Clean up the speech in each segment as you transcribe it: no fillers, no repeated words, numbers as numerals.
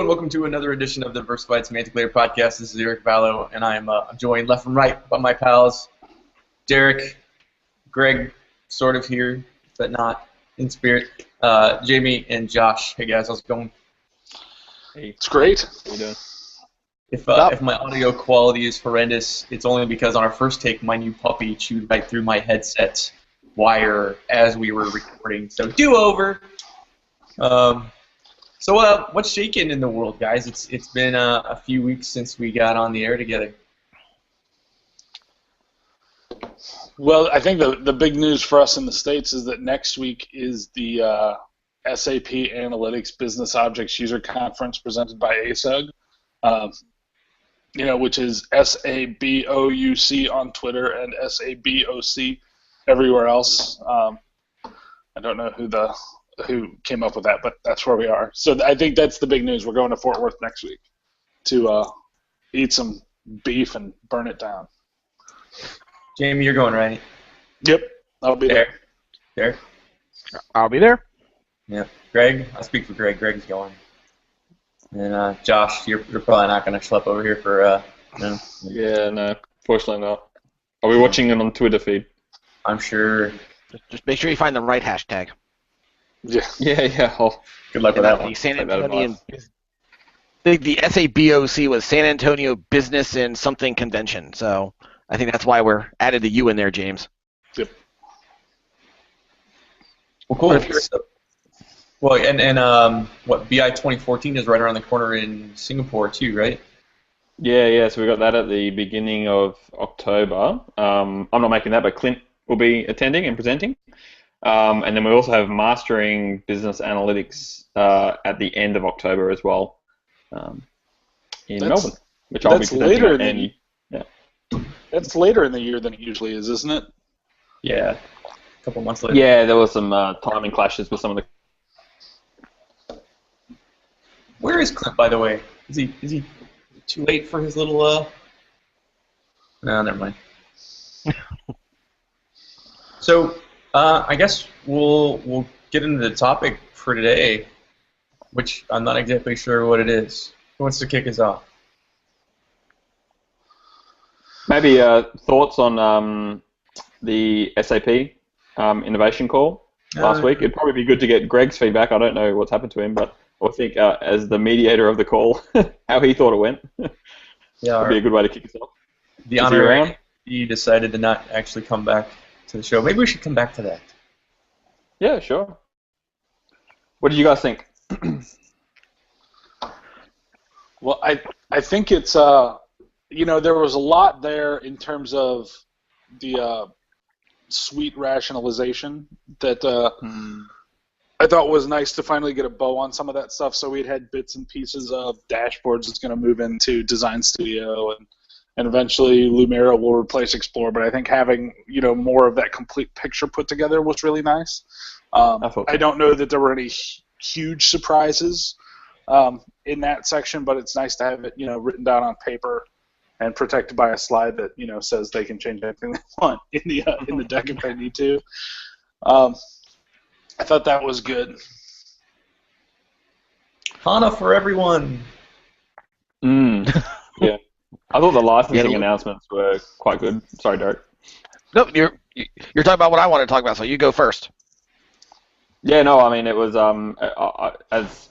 and welcome to another edition of the Diversified Semantic Layer Podcast. This is Eric Vallow, and I'm joined left and right by my pals, Derek, Greg, sort of here, but not in spirit, Jamie, and Josh. Hey guys, how's it going? Hey, it's great. How you doing? If my audio quality is horrendous, it's only because on our first take, my new puppy chewed right through my headset wire as we were recording. So do over. So what's shaking in the world, guys? It's been a few weeks since we got on the air together. Well, I think the big news for us in the States is that next week is the SAP Analytics Business Objects User Conference presented by ASUG, which is SABOUC on Twitter and SABOC everywhere else. I don't know who came up with that, but that's where we are. So I think that's the big news. We're going to Fort Worth next week to eat some beef and burn it down. Jamie, you're going, right? Yep, I'll be there. Derek? I'll be there. Yeah. Greg? I'll speak for Greg. Greg's going. And Josh, you're probably not going to schlep over here for... no. Yeah, no, fortunately not. I'll be watching it on Twitter feed. I'm sure. Just make sure you find the right hashtag. Yeah. Good luck with that one. The San Antonio, the SABOC was San Antonio Business and Something Convention. So I think that's why we're added the U in there, James. Yep. Well, cool. What BI 2014 is right around the corner in Singapore too, right? Yeah. So we got that at the beginning of October. I'm not making that, but Clint will be attending and presenting. And then we also have Mastering Business Analytics at the end of October as well in Melbourne, which I'll be presenting. That's later in the year than it usually is, isn't it? Yeah, a couple months later. Yeah, there was some timing clashes with some of the... Where is Clint, by the way? Is he too late for his little... No, never mind. So... I guess we'll get into the topic for today, which I'm not exactly sure what it is. Who wants to kick us off? Maybe thoughts on the SAP innovation call last week. It'd probably be good to get Greg's feedback. I don't know what's happened to him, but I think as the mediator of the call, how he thought it went. Yeah, would be a good way to kick us off. The honorary, he decided to not actually come back to the show. Maybe we should come back to that. Yeah, sure. What did you guys think? Well, I think it's there was a lot there in terms of the suite rationalization that I thought was nice to finally get a bow on some of that stuff. So we'd had bits and pieces of dashboards that's going to move into Design Studio and eventually Lumira will replace Explore, but I think having more of that complete picture put together was really nice. I don't know that there were any huge surprises in that section, but it's nice to have it written down on paper and protected by a slide that says they can change anything they want in the deck if they need to. I thought that was good. HANA for everyone. Yeah. I thought the licensing announcements were quite good. Sorry, Derek. No, you're talking about what I want to talk about, so you go first. Yeah, no, I mean, it was, as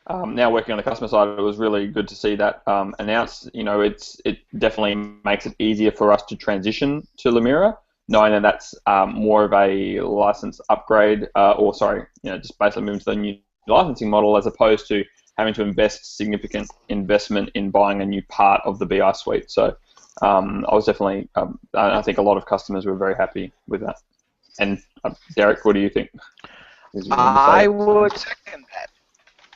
now working on the customer side, it was really good to see that announced. It definitely makes it easier for us to transition to Lumira, knowing that that's more of a license upgrade, just basically moving to the new licensing model as opposed to having to invest significant investment in buying a new part of the BI suite. So I was definitely, I think a lot of customers were very happy with that. And Derek, what do you think? I would second that.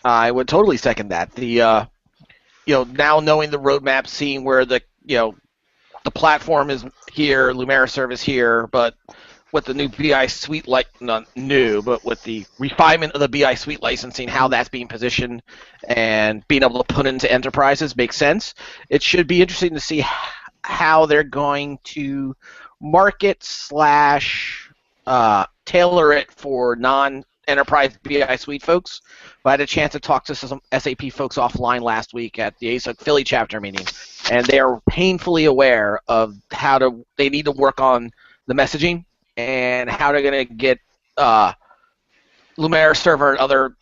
I would totally second that. The now knowing the roadmap, seeing where the platform is here, Lumira service here, but with the new BI suite, not new, but with the refinement of the BI suite licensing, how that's being positioned and being able to put into enterprises makes sense. It should be interesting to see how they're going to market / tailor it for enterprise BI suite folks. But I had a chance to talk to some SAP folks offline last week at the ASUG Philly chapter meeting, and they are painfully aware of they need to work on the messaging and how they're going to get Lumira server and other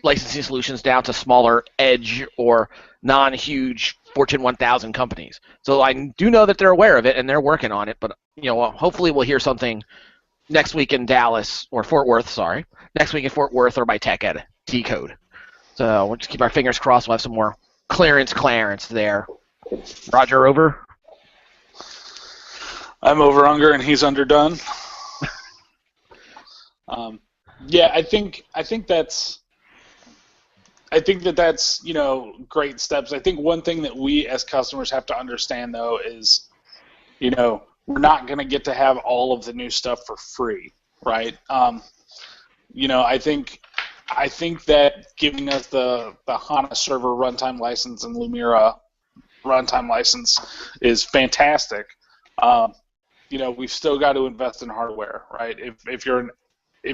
licensing solutions down to smaller edge or non-huge Fortune 1000 companies. So I do know that they're aware of it and they're working on it, but hopefully we'll hear something next week in Dallas or Fort Worth, sorry. Next week in Fort Worth or by Tech Ed Decode. So we'll just keep our fingers crossed. We'll have some more clearance there. Roger, over. I'm over Unger and he's underdone. Yeah, I think that's great steps. I think one thing that we as customers have to understand though is, we're not going to get to have all of the new stuff for free, right? I think that giving us the HANA server runtime license and Lumira runtime license is fantastic. We've still got to invest in hardware, right? If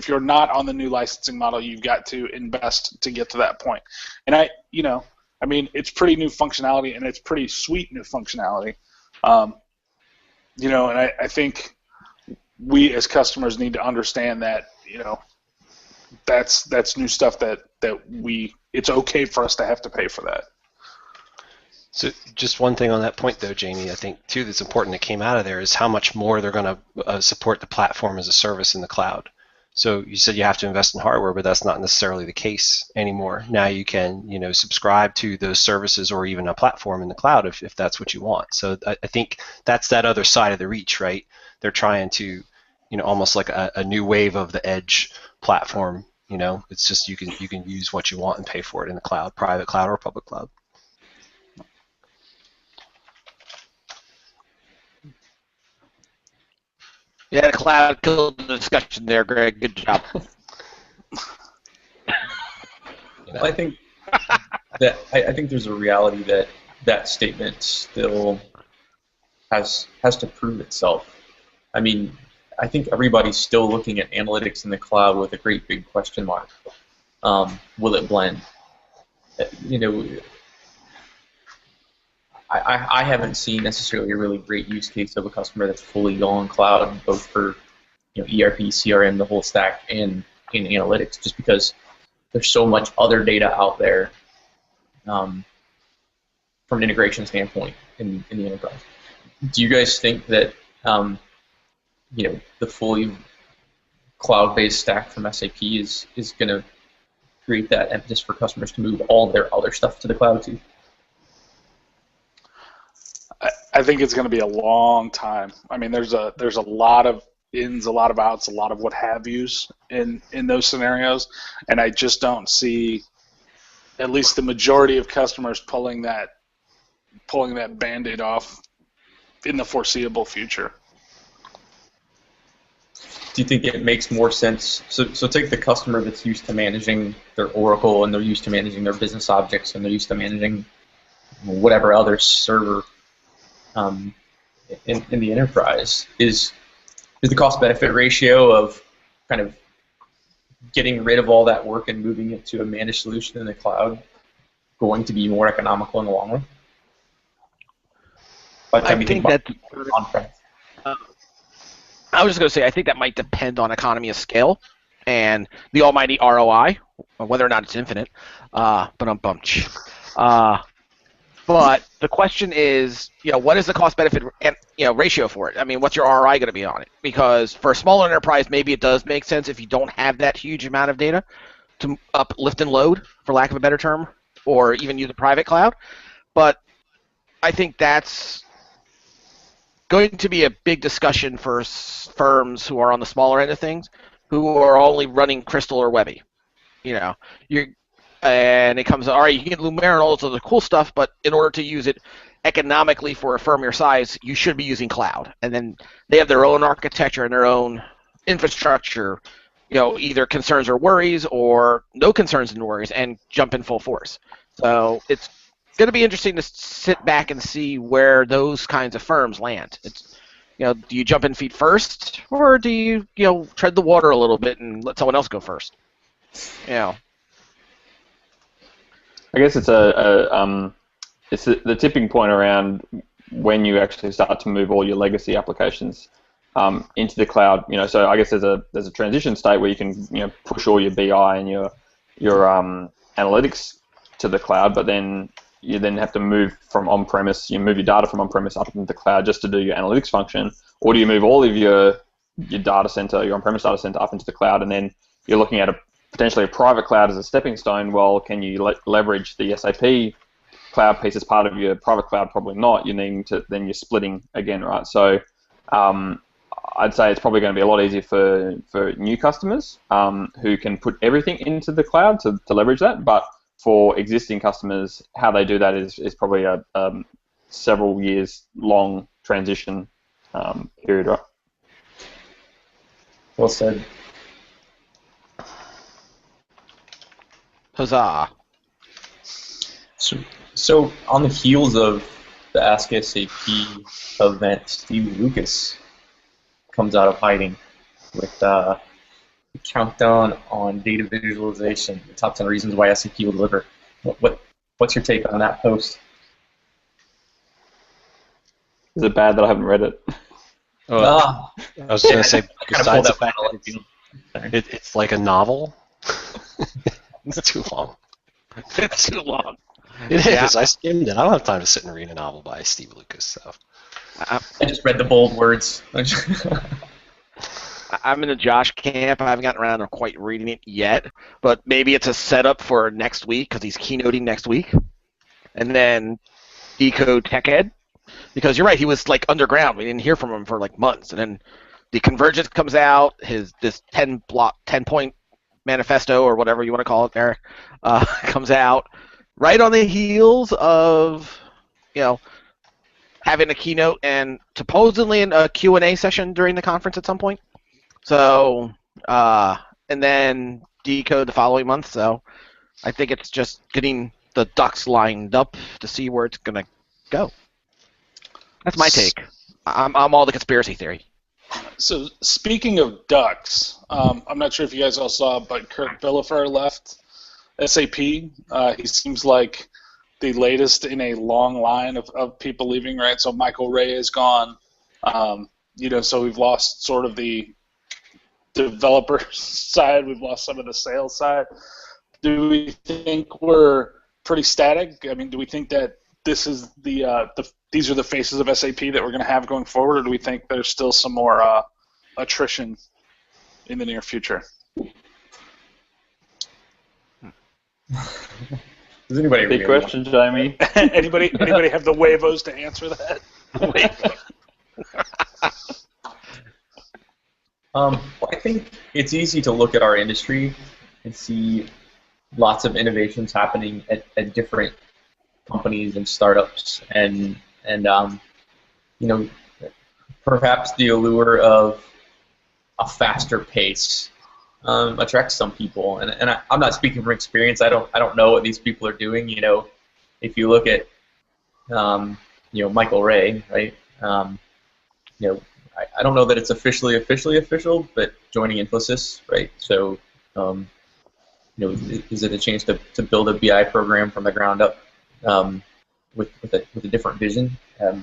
you're not on the new licensing model, you've got to invest to get to that point. And it's pretty new functionality and it's pretty sweet new functionality. And I think we as customers need to understand that, that's new stuff that it's okay for us to have to pay for that. So just one thing on that point, though, Jamie, I think, too, that's important that came out of there is how much more they're going to support the platform as a service in the cloud. So you said you have to invest in hardware, but that's not necessarily the case anymore. Now you can, subscribe to those services or even a platform in the cloud if that's what you want. So I think that's that other side of the reach, right? They're trying to, almost like a new wave of the edge platform. It's just you can use what you want and pay for it in the cloud, private cloud or public cloud. Yeah, the cloud killed the discussion there, Greg. Good job. I think there's a reality that statement still has to prove itself. I mean, I think everybody's still looking at analytics in the cloud with a great big question mark. Will it blend? I haven't seen necessarily a really great use case of a customer that's fully on cloud, both for ERP, CRM, the whole stack, and in analytics, just because there's so much other data out there from an integration standpoint in the enterprise. Do you guys think that the fully cloud-based stack from SAP is going to create that impetus for customers to move all their other stuff to the cloud too? I think it's going to be a long time. I mean, there's a lot of ins, a lot of outs, a lot of what have yous in those scenarios, and I just don't see at least the majority of customers pulling that Band-Aid off in the foreseeable future. Do you think it makes more sense? So take the customer that's used to managing their Oracle and they're used to managing their business objects and they're used to managing whatever other server in the enterprise. Is the cost-benefit ratio of kind of getting rid of all that work and moving it to a managed solution in the cloud going to be more economical in the long run? I think that I was just going to say, I think that might depend on economy of scale and the almighty ROI, whether or not it's infinite. But the question is, what is the cost-benefit ratio for it? I mean, what's your ROI going to be on it? Because for a smaller enterprise, maybe it does make sense if you don't have that huge amount of data to lift and load, for lack of a better term, or even use a private cloud. But I think that's going to be a big discussion for firms who are on the smaller end of things, who are only running Crystal or Webby. And it comes, all right, you can get Lumira and all this other cool stuff, but in order to use it economically for a firm your size, you should be using cloud. And then they have their own architecture and their own infrastructure, either concerns or worries or no concerns and worries, and jump in full force. So it's going to be interesting to sit back and see where those kinds of firms land. do you jump in feet first, or do you tread the water a little bit and let someone else go first? I guess it's it's the tipping point around when you actually start to move all your legacy applications into the cloud. So I guess there's a transition state where you can push all your BI and your analytics to the cloud, but then you have to move from on-premise. You move your data from on-premise up into the cloud just to do your analytics function, or do you move all of your data center, your on-premise data center, up into the cloud, and then you're looking at potentially a private cloud as a stepping stone? Well, can you leverage the SAP cloud piece as part of your private cloud? Probably not. Then you're splitting again, right? So I'd say it's probably going to be a lot easier for new customers who can put everything into the cloud to leverage that. But for existing customers, how they do that is probably a several years long transition period, right? Well said. Huzzah! So on the heels of the Ask SAP event, Steve Lucas comes out of hiding with a countdown on data visualization, the top 10 reasons why SAP will deliver. What's your take on that post? Is it bad that I haven't read it? I was going to say, besides the kind fact that it's like a novel, it's too long. It's too long. It is. I skimmed it. I don't have time to sit and read a novel by Steve Lucas. So I just read the bold words. I'm in the Josh camp. I haven't gotten around to quite reading it yet, but maybe it's a setup for next week because he's keynoting next week, and then Decode Tech Ed. Because you're right, he was like underground. We didn't hear from him for like months, and then the Convergence comes out. This 10-point manifesto or whatever you want to call it, Eric, comes out right on the heels of having a keynote and supposedly a Q&A session during the conference at some point. So, and then Decode the following month. So, I think it's just getting the ducks lined up to see where it's gonna go. That's my take. I'm all the conspiracy theory. So speaking of ducks, I'm not sure if you guys all saw, but Kurt Bielefer left SAP. He seems like the latest in a long line of people leaving, right? So Michael Ray is gone. So we've lost sort of the developer side. We've lost some of the sales side. Do we think we're pretty static? I mean, do we think that this is these are the faces of SAP that we're going to have going forward, or do we think there's still some more attrition in the near future? Does anybody Big question, Jamie. Anybody have the huevos to answer that? Well, I think it's easy to look at our industry and see lots of innovations happening at different companies and startups, and perhaps the allure of a faster pace attracts some people. And I'm not speaking from experience. I don't know what these people are doing. If you look at Michael Ray, right? I don't know that it's officially official, but joining Infosys, right? So, is it a chance to build a BI program from the ground up with a different vision? I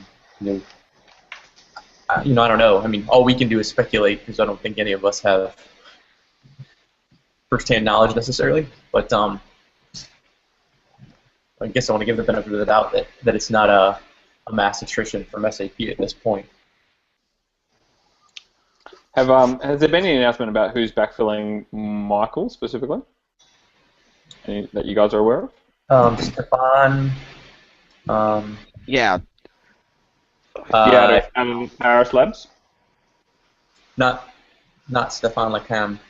don't know. I mean, all we can do is speculate because I don't think any of us have first-hand knowledge necessarily. But I guess I want to give the benefit of the doubt that it's not a mass attrition from SAP at this point. Has there been any announcement about who's backfilling Michael specifically? Any that you guys are aware of? Stefan. Yeah. Paris Labs. Not Stefan Lacam.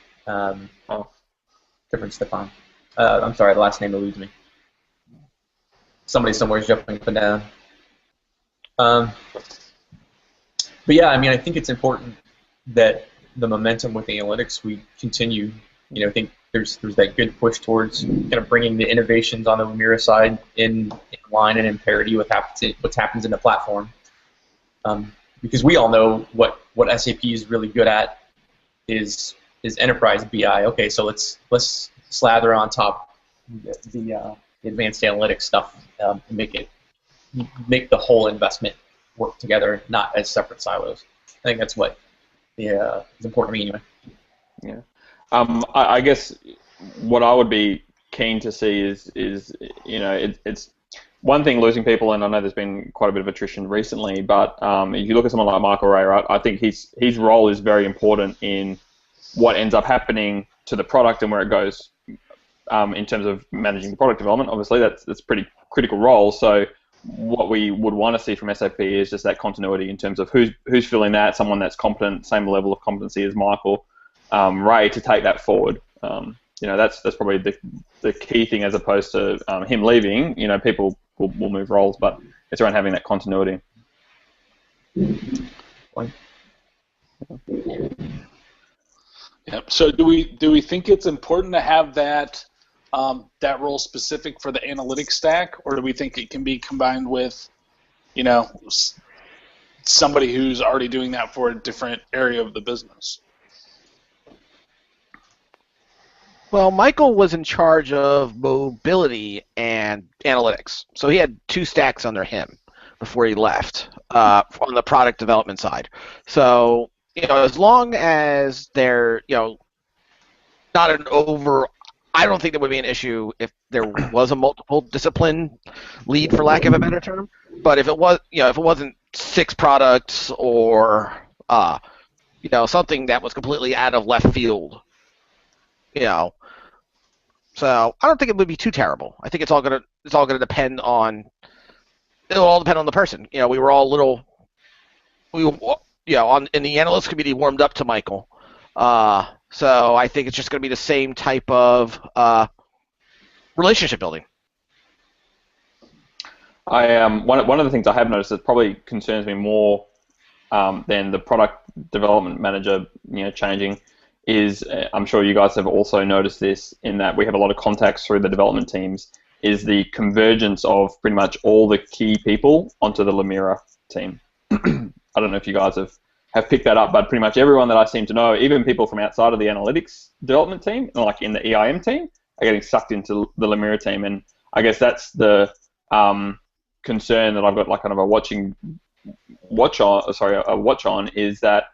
Different Stefan. I'm sorry, the last name eludes me. Somebody somewhere is jumping up and down. But yeah, I mean, I think it's important that the momentum with analytics we continue. I think there's that good push towards kind of bringing the innovations on the Lumira side in line and in parity with what happens in the platform. because we all know what SAP is really good at is enterprise BI. Okay, so let's slather on top the advanced analytics stuff and make the whole investment work together, not as separate silos. I think that's what is important to me anyway. Yeah. I guess what I would be keen to see is it's one thing losing people, and I know there's been quite a bit of attrition recently, but if you look at someone like Michael Ray, right, I think his role is very important in what ends up happening to the product and where it goes in terms of managing the product development. Obviously, that's a pretty critical role. So what we would want to see from SAP is just that continuity in terms of who's filling that, someone that's competent, same level of competency as Michael Ray to take that forward. That's probably the key thing, as opposed to him leaving. People will move roles, but it's around having that continuity. Yeah. So do we think it's important to have that that role specific for the analytics stack, or do we think it can be combined with, somebody who's already doing that for a different area of the business? Well, Michael was in charge of mobility and analytics, so he had 2 stacks under him before he left on the product development side. So, as long as they're, not an over, I don't think there would be an issue if there was a multiple discipline lead, for lack of a better term. But if it was, if it wasn't 6 products or, something that was completely out of left field, So I don't think it would be too terrible. I think it's all gonna depend on. It'll all depend on the person. We were all in the analyst committee warmed up to Michael. So I think it's just going to be the same type of relationship building. One of the things I have noticed that probably concerns me more than the product development manager changing is, I'm sure you guys have also noticed this, in that we have a lot of contacts through the development teams, is the convergence of pretty much all the key people onto the Lumira team. I don't know if you guys have picked that up, but pretty much everyone that I seem to know, even people from outside of the analytics development team, like in the EIM team, are getting sucked into the Lumira team. And I guess that's the concern that I've got, like kind of a watch on, is that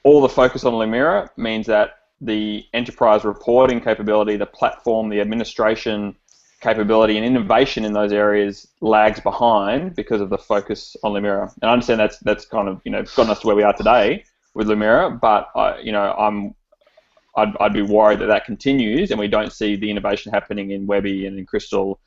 all the focus on Lumira means that the enterprise reporting capability, the platform, the administration capability, and innovation in those areas lags behind because of the focus on Lumira. And I understand that's kind of gotten us to where we are today with Lumira, but I'd be worried that continues and we don't see the innovation happening in Webby and in Crystal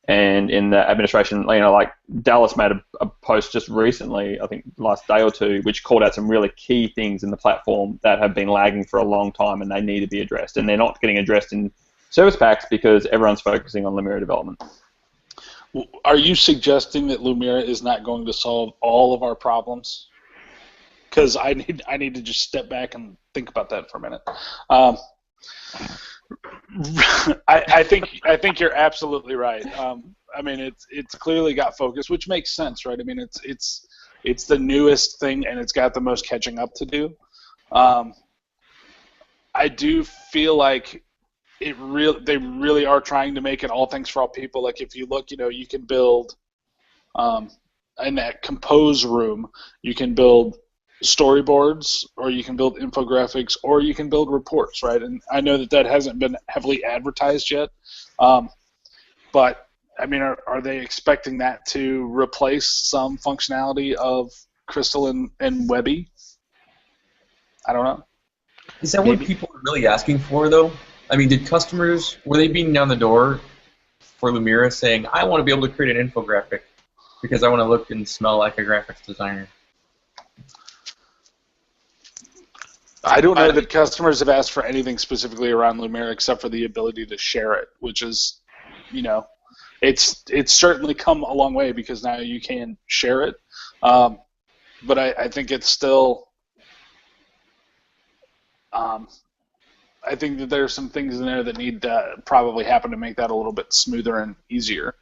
and in the administration. Like Dallas made a post just recently, I think last day or two, which called out some really key things in the platform that have been lagging for a long time and they need to be addressed. And they're not getting addressed in service packs because everyone's focusing on Lumira development. Are you suggesting that Lumira is not going to solve all of our problems? Because I need to just step back and think about that for a minute. I think you're absolutely right. I mean, it's clearly got focus, which makes sense, right? I mean, it's the newest thing and it's got the most catching up to do. I do feel like they really are trying to make it all things for all people. Like if you look, you can build in that compose room, you can build storyboards, or you can build infographics, or you can build reports, right? And I know that hasn't been heavily advertised yet, but I mean, are they expecting that to replace some functionality of Crystal and Webby? I don't know. Is that what people are really asking for, though? I mean, did customers, were they beating down the door for Lumira saying, I want to be able to create an infographic because I want to look and smell like a graphics designer? I don't know that customers have asked for anything specifically around Lumira except for the ability to share it, which is, it's certainly come a long way because now you can share it. But I think it's still, I think that there are some things in there that need to probably happen to make that a little bit smoother and easier.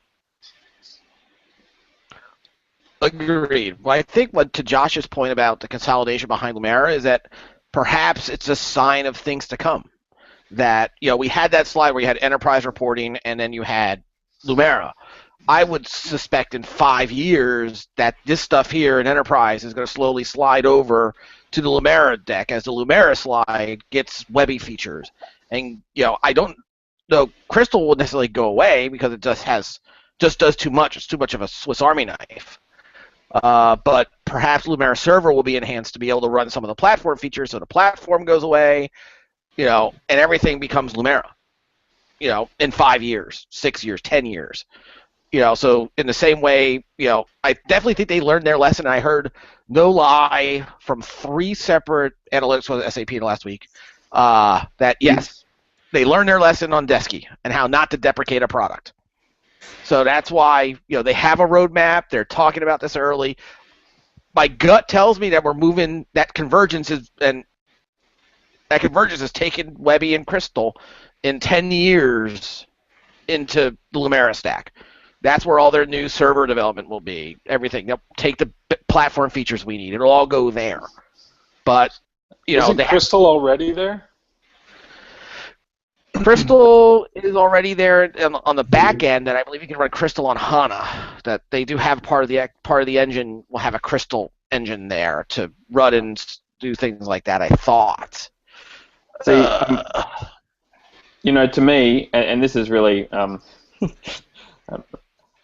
Agreed. Well, I think to Josh's point about the consolidation behind Lumira is that perhaps it's a sign of things to come. That, we had that slide where you had enterprise reporting and then you had Lumira. I would suspect in 5 years that this stuff here in enterprise is going to slowly slide over to the Lumira deck as the Lumira slide gets webby features. And, I don't know, Crystal will necessarily go away because it just does too much. It's too much of a Swiss Army knife. But perhaps Lumira Server will be enhanced to be able to run some of the platform features, so the platform goes away, and everything becomes Lumira, in 5 years, 6 years, 10 years. So in the same way, I definitely think they learned their lesson. I heard, no lie, from 3 separate analytics with SAP in the last week, that yes, they learned their lesson on Desky and how not to deprecate a product. So that's why, they have a roadmap. They're talking about this early. My gut tells me that we're moving, that convergence is taking Webby and Crystal in 10 years into the Lumira stack. That's where all their new server development will be. Everything. They'll take the platform features we need. It'll all go there. But, Isn't Crystal already there? Crystal is already there on the back end, and I believe you can run Crystal on HANA. That they do have part of the engine will have a Crystal engine there to run and do things like that. I thought. See, to me, and this is really,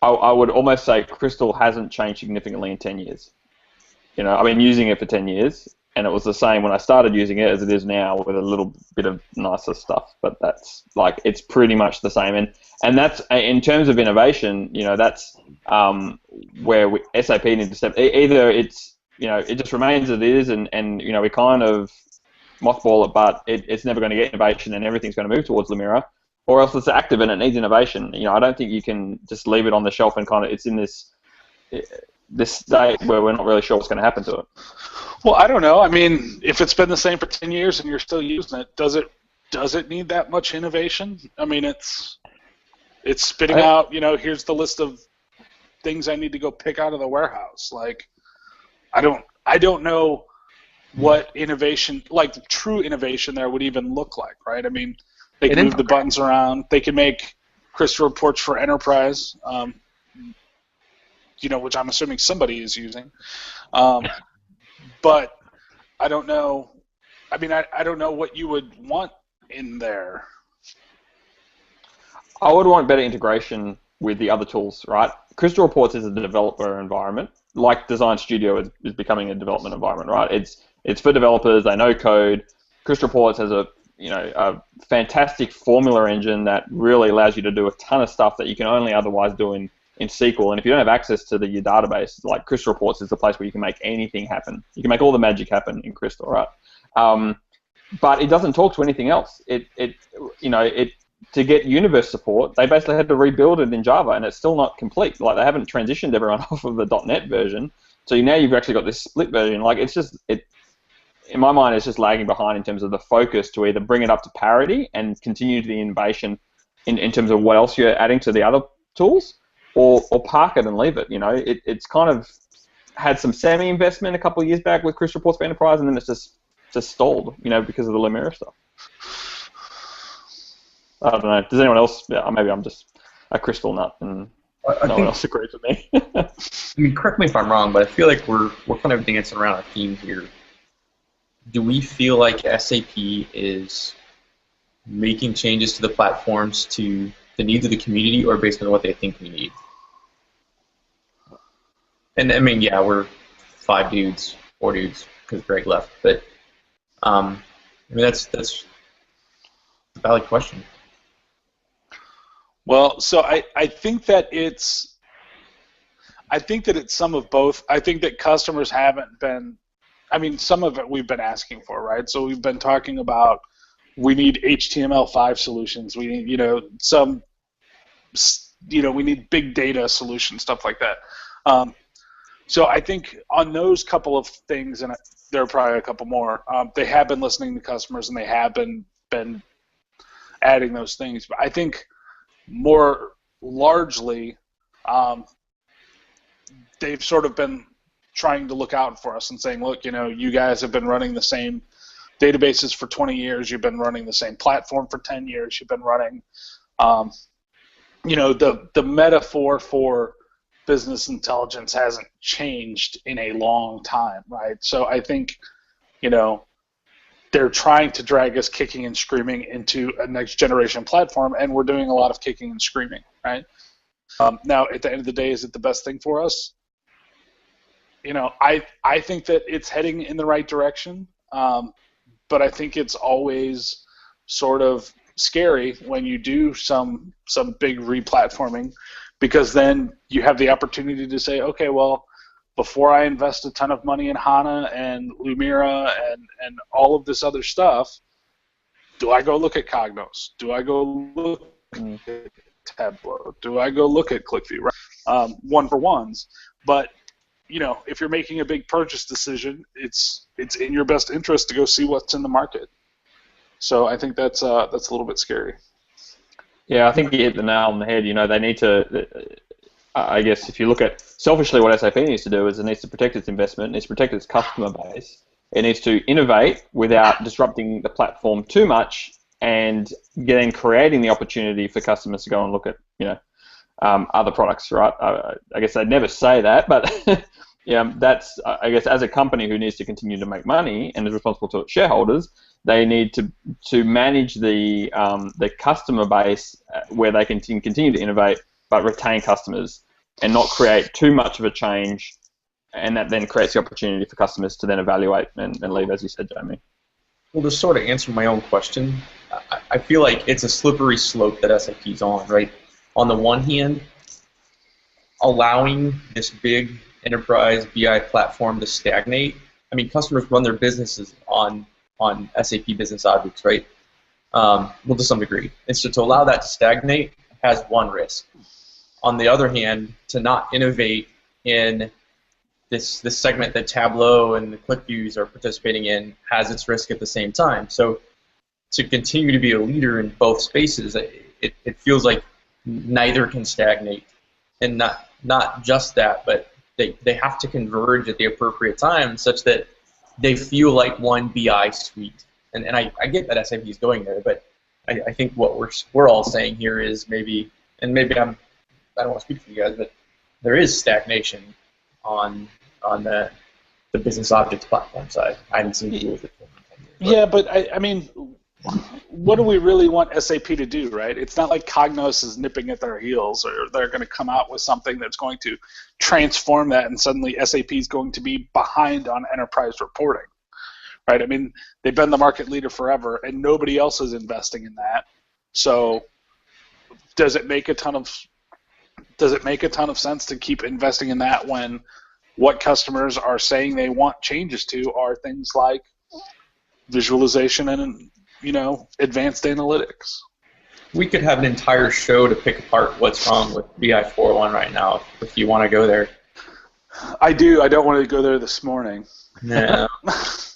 I would almost say Crystal hasn't changed significantly in 10 years. I've been using it for 10 years. And it was the same when I started using it as it is now, with a little bit of nicer stuff. But that's it's pretty much the same. And that's, in terms of innovation, that's where SAP need to step. Either it's, it just remains as it is, and we kind of mothball it, but it's never going to get innovation, and everything's going to move towards Lumira, or else it's active and it needs innovation. I don't think you can just leave it on the shelf and kind of, it's in this state where we're not really sure what's going to happen to it. Well, I don't know. I mean, if it's been the same for 10 years and you're still using it, does it need that much innovation? I mean, it's spitting out, here's the list of things I need to go pick out of the warehouse. I don't know what innovation, true innovation there would even look like, right? I mean, they can move the buttons around. They can make Crystal reports for enterprise, which I'm assuming somebody is using. But I don't know. I mean, I don't know what you would want in there. I would want better integration with the other tools, right? Crystal Reports is a developer environment, like Design Studio is becoming a development environment, right? It's for developers. They know code. Crystal Reports has a fantastic formula engine that really allows you to do a ton of stuff that you can only otherwise do in SQL, and if you don't have access to your database, Crystal Reports is the place where you can make anything happen. You can make all the magic happen in Crystal, right? But it doesn't talk to anything else. To get Universe support, they basically had to rebuild it in Java, and it's still not complete. They haven't transitioned everyone off of the .NET version, so now you've actually got this split version. In my mind, it's just lagging behind in terms of the focus to either bring it up to parity and continue the innovation in terms of what else you're adding to the other tools, or park it and leave it. It's kind of had some semi-investment a couple of years back with Crystal Reports for Enterprise, and then it's just stalled, because of the Lumira stuff. I don't know. Does anyone else? Yeah, maybe I'm just a crystal nut, and no one else agrees with me. I mean, correct me if I'm wrong, but I feel like we're kind of dancing around our theme here. Do we feel like SAP is making changes to the platforms to the needs of the community, or based on what they think we need? And I mean, yeah, we're 4 dudes, because Greg left, but I mean that's a valid question. Well, so I think that it's some of both. I think that customers haven't been. I mean, some of it we've been asking for, right? So we've been talking about we need HTML5 solutions. We need, we need big data solutions, stuff like that. So I think on those couple of things, and there are probably a couple more, they have been listening to customers, and they have been adding those things. But I think more largely, they've sort of been trying to look out for us and saying, look, you guys have been running the same databases for 20 years. You've been running the same platform for 10 years. You've been running, the metaphor for business intelligence hasn't changed in a long time, right? So I think, they're trying to drag us kicking and screaming into a next generation platform, and we're doing a lot of kicking and screaming, right? Now, at the end of the day, is it the best thing for us? I think that it's heading in the right direction, but I think it's always sort of scary when you do some big replatforming, because then you have the opportunity to say, okay, well, before I invest a ton of money in HANA and Lumira and all of this other stuff, do I go look at Cognos? Do I go look at Tableau? Do I go look at ClickView? Right? One-for-ones. But, if you're making a big purchase decision, it's in your best interest to go see what's in the market. So I think that's a little bit scary. Yeah, I think you hit the nail on the head. They need to, I guess, if you look at selfishly what SAP needs to do is it needs to protect its investment, it needs to protect its customer base, it needs to innovate without disrupting the platform too much, and then creating the opportunity for customers to go and look at, other products, right? I guess they'd never say that, but yeah, that's, I guess, as a company who needs to continue to make money and is responsible to its shareholders, they need to manage the customer base where they can continue to innovate but retain customers and not create too much of a change, and that then creates the opportunity for customers to then evaluate and leave, as you said, Jamie. Well, to sort of answer my own question, I feel like it's a slippery slope that SAP's on, right? On the one hand, allowing this big enterprise BI platform to stagnate. I mean, customers run their businesses on SAP Business Objects, right? Well, to some degree. And so to allow that to stagnate has one risk. On the other hand, to not innovate in this segment that Tableau and the ClickViews are participating in has its risk at the same time. So to continue to be a leader in both spaces, it feels like neither can stagnate. And not just that, but they have to converge at the appropriate time such that they feel like one BI suite. And I get that SAP is going there, but I think what we're all saying here is maybe I don't want to speak for you guys, but there is stagnation on the business objects platform side. I haven't seen you with it. Yeah, but I mean, what do we really want SAP to do, right? It's not like Cognos is nipping at their heels, or they're going to come out with something that's going to transform that, and suddenly SAP is going to be behind on enterprise reporting, right? I mean, they've been the market leader forever, and nobody else is investing in that. So, does it make a ton of sense to keep investing in that when what customers are saying they want changes to are things like visualization and advanced analytics? We could have an entire show to pick apart what's wrong with BI 401 right now, if you want to go there. I do. I don't want to go there this morning. No.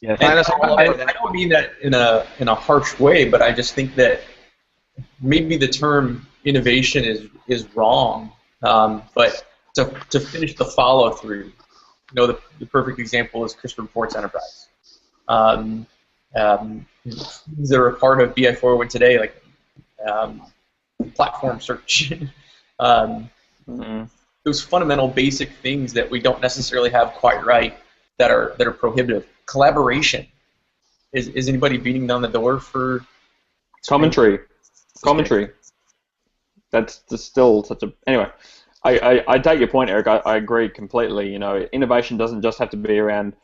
Yeah, I don't mean that in a harsh way, but I just think that maybe the term innovation is wrong. But to finish the follow through, the perfect example is Chris Reports Enterprise. Things that are a part of BI 401 today, like platform search. Those fundamental basic things that we don't necessarily have quite right that are prohibitive. Collaboration. Is anybody beating down the door for commentary? That's still such a anyway. I take your point, Eric. I agree completely. Innovation doesn't just have to be around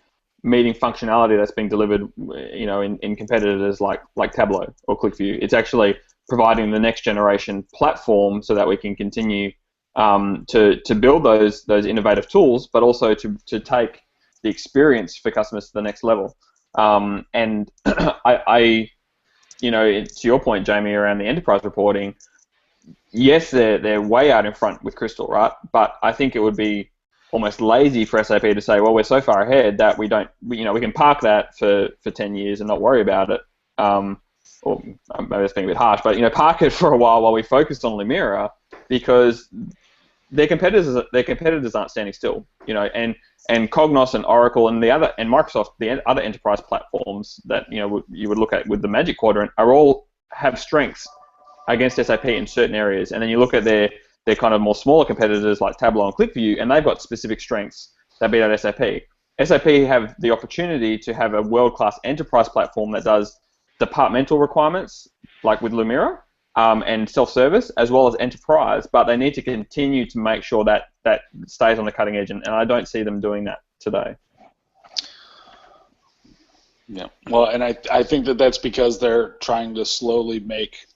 meeting functionality that's being delivered, in competitors like Tableau or ClickView. It's actually providing the next generation platform so that we can continue to build those innovative tools, but also to take the experience for customers to the next level. And to your point, Jamie, around the enterprise reporting, yes, they're way out in front with Crystal, right? But I think it would be almost lazy for SAP to say, well, we're so far ahead that we can park that for 10 years and not worry about it. Or maybe that's being a bit harsh, but park it for a while we focus on Lumira, because their competitors aren't standing still, and Cognos and Oracle and Microsoft, the other enterprise platforms that you would look at with the Magic Quadrant are all have strengths against SAP in certain areas, and then you look at their kind of more smaller competitors like Tableau and ClickView, and they've got specific strengths that beat out SAP. SAP have the opportunity to have a world-class enterprise platform that does departmental requirements, like with Lumira, and self-service, as well as enterprise, but they need to continue to make sure that stays on the cutting edge, and I don't see them doing that today. Yeah, well, and I think that's because they're trying to slowly make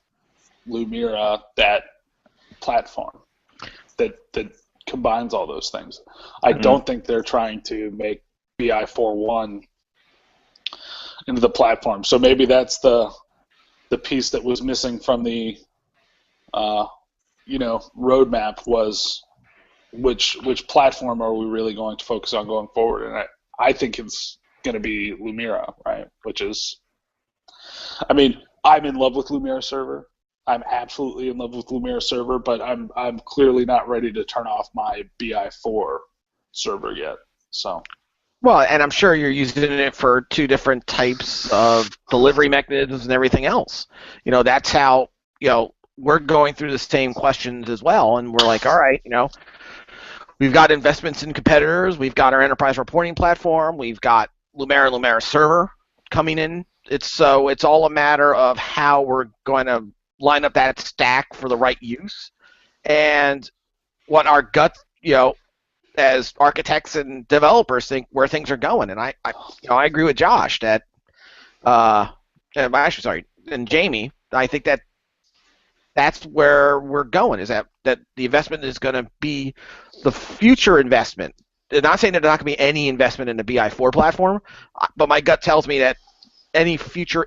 Lumira that platform that combines all those things. I don't think they're trying to make BI 4.1 into the platform. So maybe that's the piece that was missing from the roadmap was which platform are we really going to focus on going forward? And I think it's going to be Lumira, right? Which is, I mean, I'm in love with Lumira Server. I'm absolutely in love with Lumira Server, but I'm clearly not ready to turn off my BI4 server yet. So. Well, and I'm sure you're using it for two different types of delivery mechanisms and everything else. That's how, we're going through the same questions as well, and we're like, all right, we've got investments in competitors, we've got our enterprise reporting platform, we've got Lumira Server coming in. It's all a matter of how we're going to line up that stack for the right use, and what our gut, as architects and developers think where things are going. And I agree with Josh that, and Jamie, I think that's where we're going, is that the investment is going to be the future investment. I'm not saying that there's not going to be any investment in the BI4 platform, but my gut tells me that any future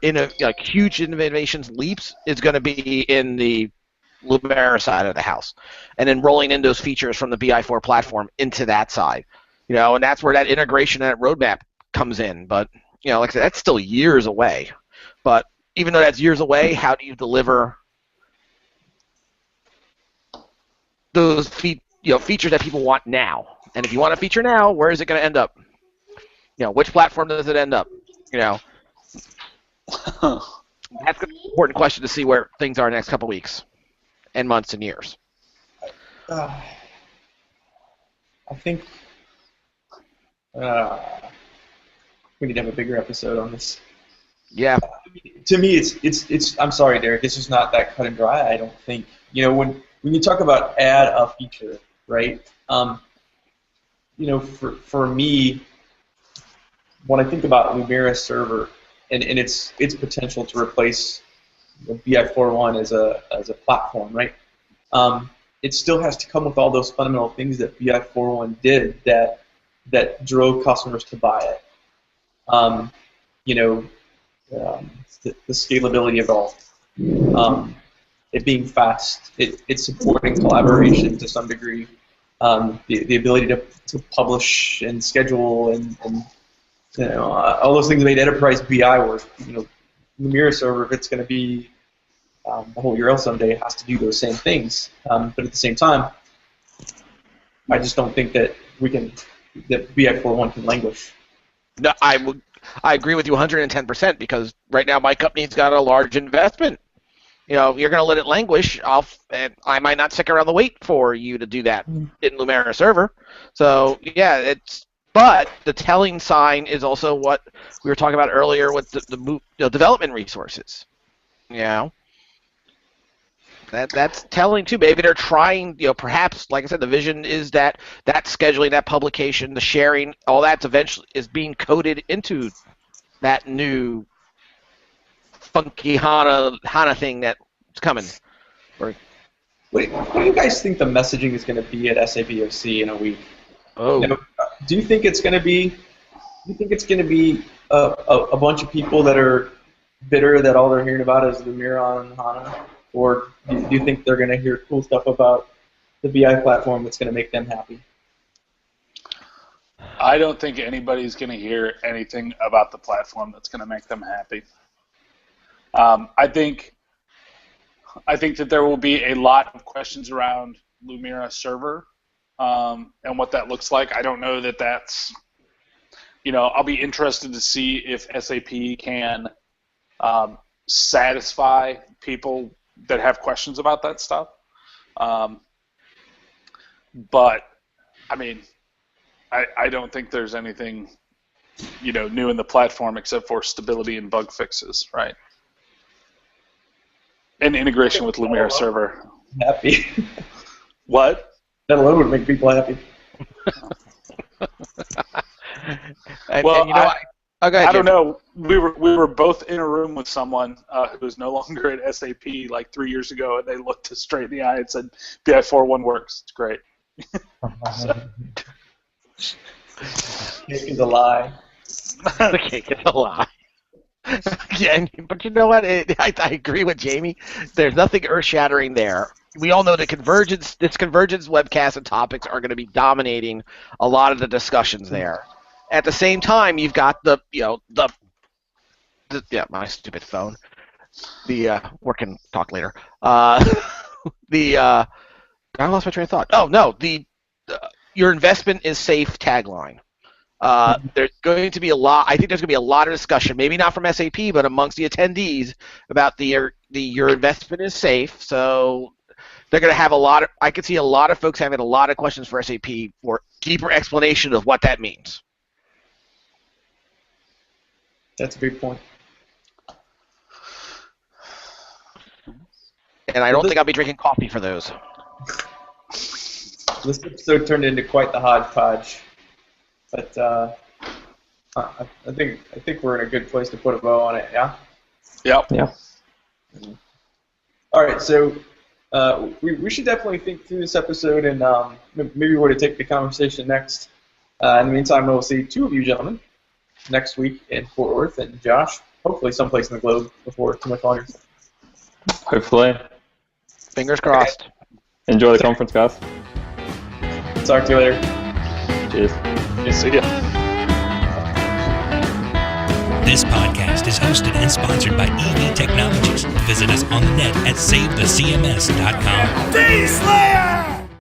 huge innovations leaps is going to be in the Lumira side of the house, and then rolling in those features from the BI4 platform into that side, and that's where that integration and that roadmap comes in. But like I said, that's still years away. But even though that's years away, how do you deliver those features that people want now? And if you want a feature now, where is it going to end up? Which platform does it end up? That's an important question to see where things are in the next couple weeks and months and years. I think we need to have a bigger episode on this. Yeah. To me, it's. I'm sorry, Derek. It's just not that cut and dry. I don't think. When you talk about add a feature, right? For me, when I think about Lumira Server and its potential to replace BI 4.1 as a platform, right? It still has to come with all those fundamental things that BI 4.1 did that drove customers to buy it. The scalability of it all, it being fast, it's supporting collaboration to some degree, the ability to publish and schedule and all those things made enterprise BI work. Lumira Server, if it's going to be the whole URL someday, it has to do those same things. But at the same time, I just don't think that that BI 4.1 can languish. No, I agree with you 110%, because right now my company's got a large investment. You're going to let it languish, and I might not stick around the wait for you to do that in Lumira Server. So yeah, but the telling sign is also what we were talking about earlier with the development resources. That's telling too. Maybe they're trying, perhaps, like I said, the vision is that scheduling, that publication, the sharing, all that's eventually is being coded into that new funky HANA thing that's coming. What do you guys think the messaging is going to be at SABOC in a week? Oh. Do you think it's going to be? A bunch of people that are bitter that all they're hearing about is Lumira and HANA, or do you think they're going to hear cool stuff about the BI platform that's going to make them happy? I don't think anybody's going to hear anything about the platform that's going to make them happy. I think that there will be a lot of questions around Lumira Server and what that looks like. I don't know that that's, I'll be interested to see if SAP can satisfy people that have questions about that stuff. But, I mean, I don't think there's anything, new in the platform except for stability and bug fixes, right? And integration with Lumira server. Happy. What? That alone would make people happy. Well, I don't know. We were both in a room with someone who's no longer at SAP like 3 years ago, and they looked us straight in the eye and said, "BI 4.1 works. It's great." Cake is a lie. The cake is a lie. Yeah, but you know what? I agree with Jamie. There's nothing earth-shattering there. We all know that convergence webcast and topics are going to be dominating a lot of the discussions there. At the same time, you've got the my stupid phone. We can talk later. I lost my train of thought. Oh no, your investment is safe tagline. There's going to be a lot. I think there's going to be a lot of discussion, maybe not from SAP, but amongst the attendees about your investment is safe. So they're going to have a lot of. I could see a lot of folks having a lot of questions for SAP for deeper explanation of what that means. That's a big point. And I don't think I'll be drinking coffee for those. This episode turned into quite the hodgepodge, but I think we're in a good place to put a bow on it. Yeah. Yep. Yeah. All right, so we should definitely think through this episode and maybe where to take the conversation next. In the meantime, we'll see two of you gentlemen next week in Fort Worth, and Josh, hopefully someplace in the globe before too much longer. Hopefully. Fingers crossed. Okay. Enjoy the conference, guys. Talk to you later. Cheers. See ya. This podcast is hosted and sponsored by EV Technologies. Visit us on the net at SaveTheCMS.com. D-Slayer!